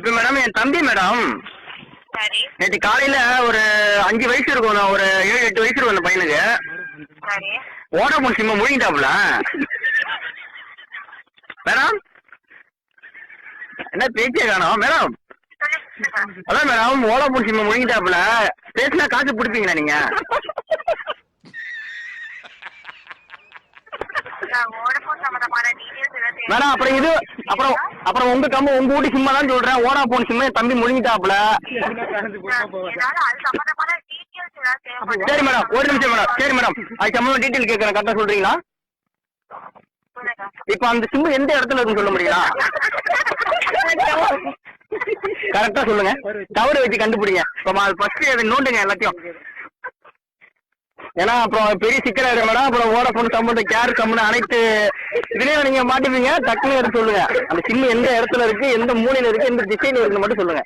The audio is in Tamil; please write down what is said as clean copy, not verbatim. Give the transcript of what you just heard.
இப்ப மேடம் என் தம்பி மேடம் சரி நேற்று காலையில ஒரு 5 வயசு இருக்கும், ஒரு 7-8 வயசு இருக்கும் அந்த பையனுக்கு. சரி வோடாஃபோன் சிம்ம முழுங்கிட்டாப்புல மேடம். என்ன பேச்சே காணோம் மேடம். அதான் மேடம் வோடாஃபோன் சிம்ம முழுங்கிட்டாப்புல. பேசினா காசு பிடிப்பீங்களா நீங்க? மேடம் அப்புறம் இது அப்புறம் உங்க வீட்டு சிம்மா தான் சொல்றேன். வோடாஃபோன் சிம்ம என் தம்பி முழுங்கிட்டாப்புல. சரி மேடம் ஒரு நிமிஷம் மேடம். சரி மேடம் அது சம்பந்தம் டீட்டெயில் கேட்கறேன், கரெக்டா சொல்றீங்களா? இப்ப அந்த சிம்மு எந்த இடத்துல இருக்குன்னு சொல்ல முடியுங்களா? கரெக்டா சொல்லுங்க. டவர் வச்சு கண்டுபிடிங்க. ஃபர்ஸ்ட் அதை நோண்டுங்க எல்லாத்தையும். ஏன்னா அப்புறம் பெரிய சிக்கலாயிடும் மேடம். அப்புறம் வோடாஃபோன் சம்பந்தம் கேர் சம்பந்தம் அனைத்து இதுலயும் நீங்க மாட்டிப்பீங்க. டக்குன்னு எடுத்து சொல்லுங்க. அந்த சிம்மு எந்த இடத்துல இருக்கு, எந்த மூலையில இருக்கு, எந்த திசையில இருக்குன்னு மட்டும் சொல்லுங்க.